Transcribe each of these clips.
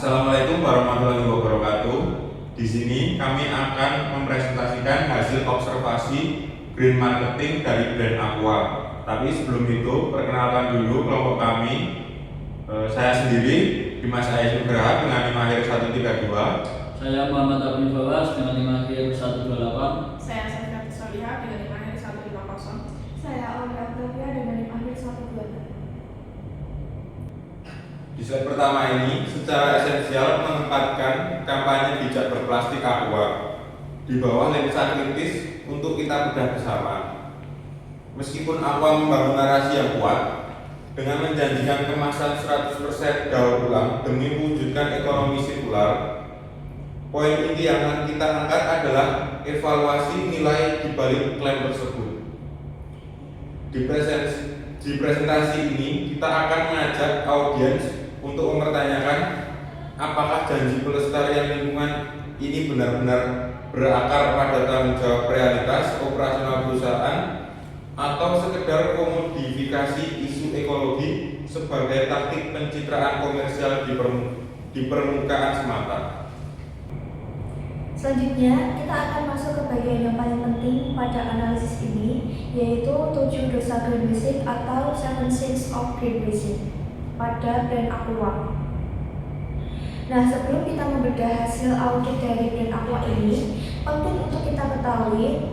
Assalamualaikum warahmatullahi wabarakatuh. Di sini kami akan mempresentasikan hasil observasi green marketing dari brand Aqua. Tapi sebelum itu, perkenalkan dulu kelompok kami. Saya sendiri, Dimas Ayas Nugraha dengan NIM akhir 132. Saya Muhammad Abdul Fawas dengan NIM akhir 128. Saya Safira Soliha dengan NIM akhir 150. Saya Olga Octavia dengan NIM akhir 126. Di slide pertama ini secara esensial menempatkan kampanye bijak berplastik Aqua di bawah lensa kritis untuk kita bedah bersama. Meskipun Aqua membangun narasi yang kuat dengan menjanjikan kemasan 100% daur ulang demi mewujudkan ekonomi sirkular, poin inti yang akan kita angkat adalah evaluasi nilai di balik klaim tersebut. Di presentasi ini kita akan mengajak audiens untuk mempertanyakan apakah janji pelestarian lingkungan ini benar-benar berakar pada tanggung jawab realitas operasional perusahaan atau sekedar komodifikasi isu ekologi sebagai taktik pencitraan komersial di permukaan semata. Selanjutnya, kita akan masuk ke bagian yang paling penting pada analisis ini, yaitu 7 dosa greenwashing atau 7 sins of greenwashing pada brand Aqua. Nah, sebelum kita membedah hasil audit dari brand Aqua ini, penting untuk kita ketahui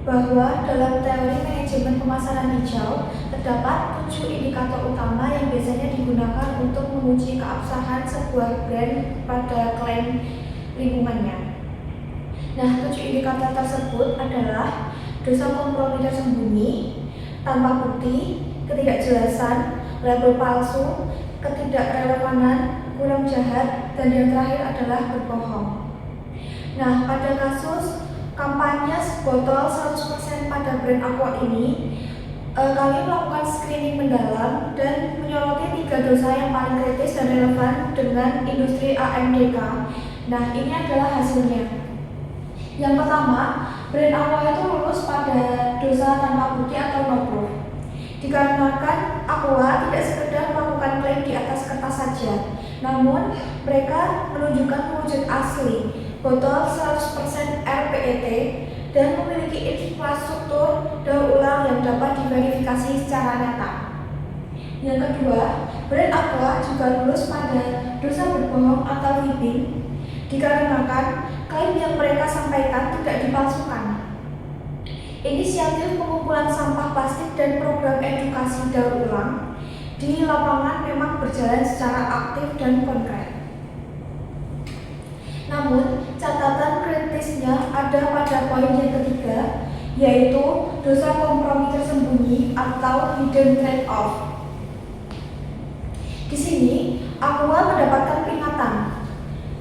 bahwa dalam teori manajemen pemasaran hijau terdapat 7 indikator utama yang biasanya digunakan untuk menguji keabsahan sebuah brand pada klaim lingkungannya. Nah, 7 indikator tersebut adalah dosa kompromi tersembunyi, tanpa bukti, ketidakjelasan, label palsu, ketidakrelevanan, kurang jahat, dan yang terakhir adalah berbohong. Nah, pada kasus kampanye botol 100% pada brand Aqua ini, kami melakukan screening mendalam dan menyoroti 3 dosa yang paling kritis dan relevan dengan industri AMDK. Nah, ini adalah hasilnya. Yang pertama, brand Aqua itu lulus pada dosa tanpa bukti atau no proof. Dikarenakan Aqua tidak sekedar melakukan klaim di atas kertas saja, namun mereka menunjukkan wujud asli botol 100% RPET dan memiliki infrastruktur daur ulang yang dapat diverifikasi secara nyata. Yang kedua, brand Aqua juga lulus pada dosa berbohong atau fibbing, dikarenakan klaim yang mereka sampaikan tidak dipalsukan. Inisiatif pengumpulan sampah plastik dan program edukasi daur ulang di lapangan memang berjalan secara aktif dan konkret. Namun, catatan kritisnya ada pada poin yang ketiga, yaitu dosa kompromi tersembunyi atau hidden trade-off. Di sini, Aqua mendapatkan peringatan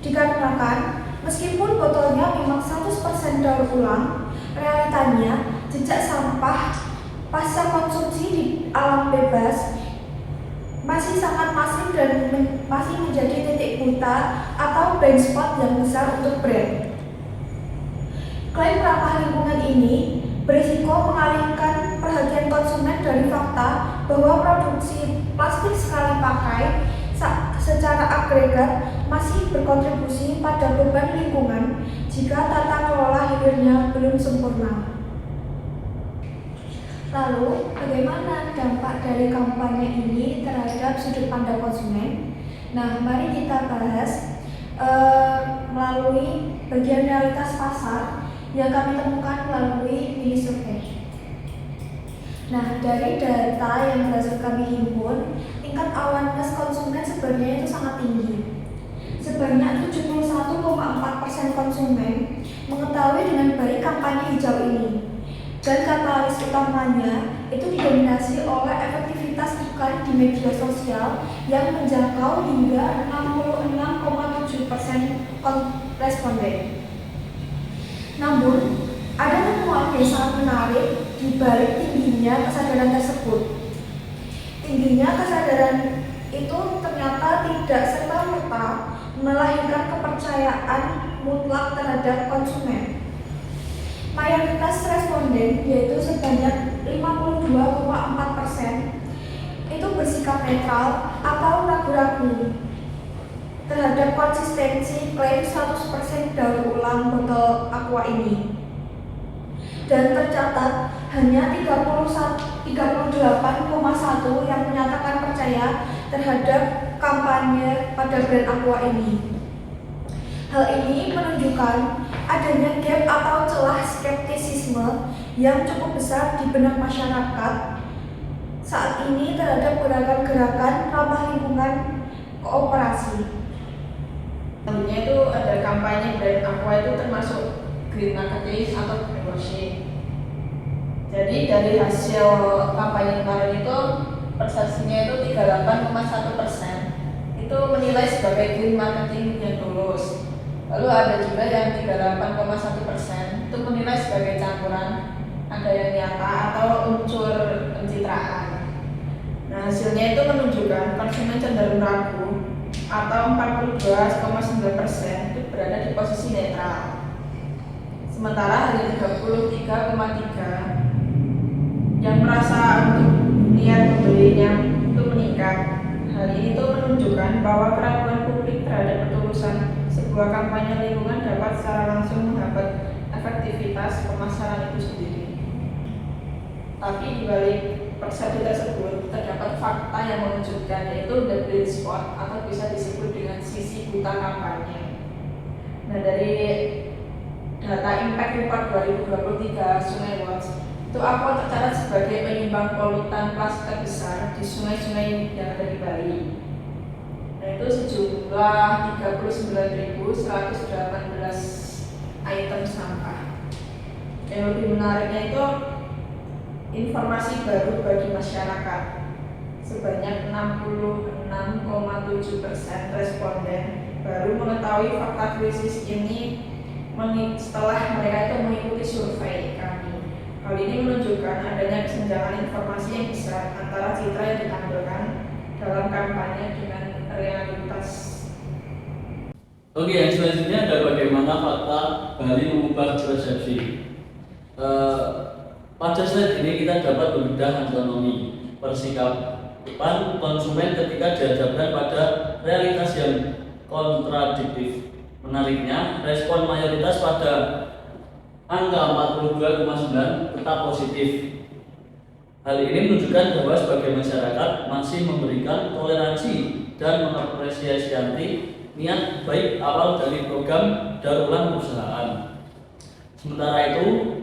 dikarenakan meskipun botolnya memang 100% daur ulang, realitanya jejak sampah pasca konsumsi di alam bebas masih sangat masif dan masih menjadi titik buta atau blind spot yang besar untuk brand. Klaim ramah lingkungan ini berisiko mengalihkan perhatian konsumen dari fakta bahwa produksi plastik sekali pakai secara agregat masih berkontribusi pada beban lingkungan jika tata kelola hilirnya belum sempurna. Lalu, bagaimana dampak dari kampanye ini terhadap sudut pandang konsumen? Nah, mari kita bahas melalui bagian realitas pasar yang kami temukan melalui mini survei. Nah, dari data yang berhasil kami himpun, tingkat awareness konsumen sebenarnya itu sangat tinggi. Sebanyak 71,4% konsumen mengetahui dengan baik kampanye hijau ini. Dan katalis utamanya itu didominasi oleh efektivitas iklan di media sosial yang menjangkau hingga 66,7% responden. Namun, ada temuan yang sangat menarik di balik tingginya kesadaran tersebut. Tingginya kesadaran itu ternyata tidak serta-merta melahirkan kepercayaan mutlak terhadap konsumen. Mayoritas responden, yaitu sebanyak 52,4%, itu bersikap netral atau ragu-ragu. terhadap konsistensi klaim 100% daur ulang botol Aqua ini. Dan tercatat hanya 38,1 yang menyatakan percaya terhadap kampanye pada brand Aqua ini. Hal ini menunjukkan adanya gap atau celah skeptisisme yang cukup besar di benak masyarakat saat ini terhadap gerakan-gerakan ramah lingkungan kooperasi. Selanjutnya itu ada kampanye brand Aqua itu termasuk green marketing atau greenwashing. Jadi dari hasil kampanye kemarin itu persepsinya itu 38,1% itu menilai sebagai green marketing yang tulus. Lalu ada juga yang 38,1% itu menilai sebagai campuran, ada yang nyata atau unsur pencitraan. Nah, hasilnya itu menunjukkan konsumen cenderung ragu atau 42,9% itu berada di posisi netral. Sementara hanya 33,3% yang merasa untuk niat membelinya itu meningkat. Hal ini itu menunjukkan bahwa keraguan publik terhadap ketulusan sebuah kampanye lingkungan dapat secara langsung menghambat efektivitas pemasaran itu sendiri. Tapi di balik persepsi tersebut terdapat fakta yang mengejutkan, yaitu the blind spot atau bisa disebut dengan sisi buta kampanye. Nah, dari data Impact Report 2023 Sungai Watch itu Aqua tercatat sebagai penyumbang polutan plastik terbesar di sungai-sungai yang ada di Bali. Nah, itu sejumlah 39.118 item sampah. Yang lebih menariknya itu informasi baru bagi masyarakat. Sebanyak 66,7% responden baru mengetahui fakta krisis ini setelah mereka itu mengikuti survei kami. Hal ini menunjukkan adanya kesenjangan informasi yang besar antara citra yang ditampilkan dalam kampanye dengan realitas. Oke, yang selanjutnya ada bagaimana fakta Bali mengubah persepsi. Pada slide ini kita dapat membedah anatomi persikapan konsumen ketika dihadapkan pada realitas yang kontradiktif. Menariknya, respon mayoritas pada angka 42,9 tetap positif. Hal ini menunjukkan bahwa sebagai masyarakat masih memberikan toleransi dan mengapresiasi niat baik awal dari program daur ulang perusahaan. Sementara itu,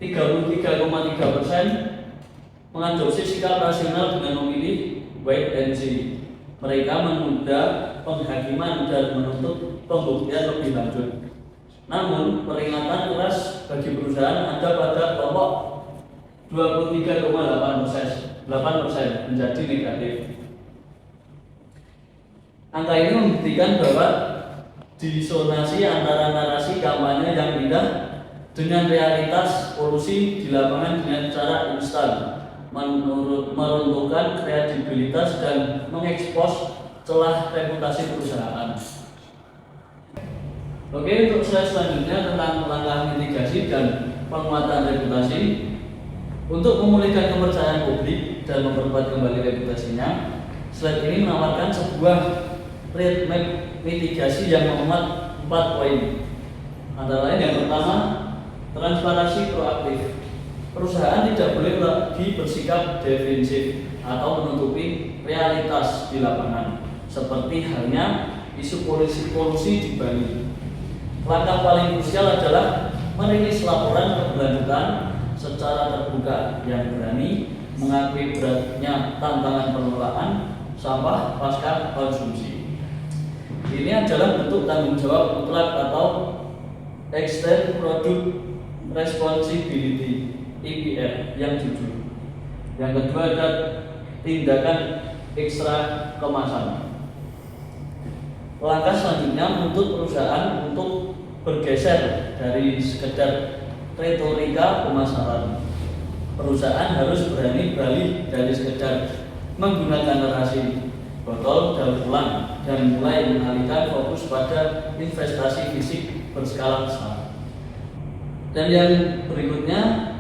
33,3% mengadopsi sikap rasional dengan memilih wait and see. Mereka menunda penghakiman dan menuntut pembuktian lebih lanjut. Namun, peringatan keras bagi perusahaan ada pada kelompok 23,8% menjadi negatif. Angka ini membuktikan bahwa disonansi antara narasi kampanye yang indah dengan realitas polusi di lapangan dengan cara instan meruntuhkan kredibilitas dan mengekspos celah reputasi perusahaan. Oke, untuk slide selanjutnya tentang langkah mitigasi dan penguatan reputasi. Untuk memulihkan kepercayaan publik dan memperkuat kembali reputasinya, slide ini menawarkan sebuah roadmap mitigasi yang memuat 4 poin. Antara lain yang pertama, transparansi proaktif. Perusahaan tidak boleh lagi bersikap defensif atau menutupi realitas di lapangan, seperti halnya isu polusi di Bali. Langkah paling krusial adalah merilis laporan keberlanjutan secara terbuka yang berani mengakui beratnya tantangan pengelolaan sampah pasca konsumsi. Ini adalah bentuk tanggung jawab mutlak atau Extend Product Responsibility (EPR) yang jujur. Yang kedua ada tindakan ekstra kemasan. Langkah selanjutnya menuntut perusahaan untuk bergeser dari sekedar retorika pemasaran. Perusahaan harus berani beralih dari sekedar menggunakan narasi botol daur ulang dan mulai mengalihkan fokus pada investasi fisik berskala besar. Dan yang berikutnya,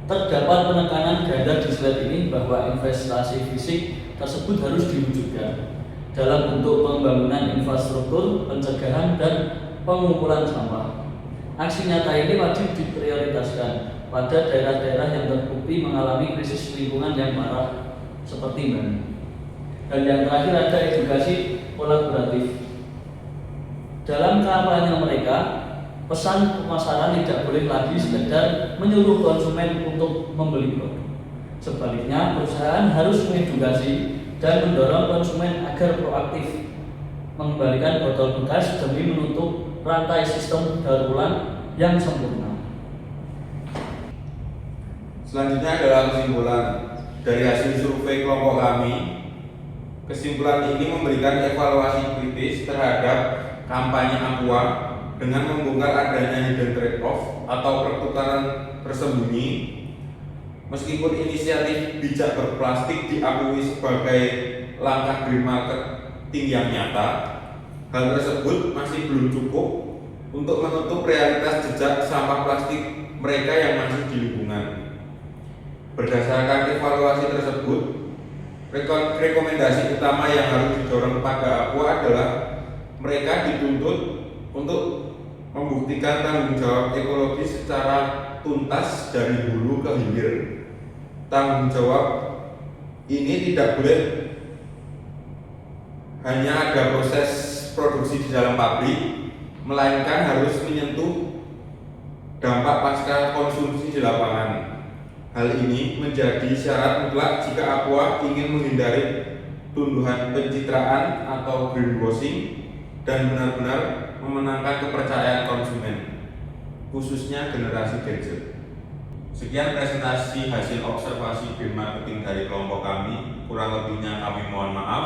terdapat penekanan ganda di slide ini bahwa investasi fisik tersebut harus diwujudkan. dalam bentuk pembangunan infrastruktur, pencegahan, dan pengumpulan sampah. Aksi nyata ini wajib diprioritaskan pada daerah-daerah yang terbukti mengalami krisis lingkungan yang parah seperti Bali. Dan yang terakhir ada edukasi kolaboratif. Dalam kampanye mereka, pesan pemasaran tidak boleh lagi sekedar menyuruh konsumen untuk membeli produk. Sebaliknya, perusahaan harus mengedukasi dan mendorong konsumen agar proaktif mengembalikan botol bekas demi menutup rantai sistem daur ulang yang sempurna. Selanjutnya adalah kesimpulan dari hasil survei kelompok kami. Kesimpulan ini memberikan evaluasi kritis terhadap kampanye Aqua dengan membongkar adanya hidden trade-off atau pertukaran tersembunyi. Meskipun inisiatif bijak berplastik diakui sebagai langkah green marketing yang nyata, hal tersebut masih belum cukup untuk menutup realitas jejak sampah plastik mereka yang masih di lingkungan. Berdasarkan evaluasi tersebut, rekomendasi utama yang harus didorong pada Aqua adalah mereka dituntut untuk membuktikan tanggung jawab ekologis secara tuntas dari hulu ke hilir. Tanggung jawab ini tidak boleh hanya ada proses produksi di dalam pabrik, melainkan harus menyentuh dampak pasca konsumsi di lapangan. Hal ini menjadi syarat mutlak jika Aqua ingin menghindari tuduhan pencitraan atau greenwashing dan benar-benar memenangkan kepercayaan konsumen, khususnya generasi Gen Z. Sekian presentasi hasil observasi green marketing dari kelompok kami. Kurang lebihnya kami mohon maaf.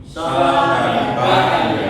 Salam dari Pak.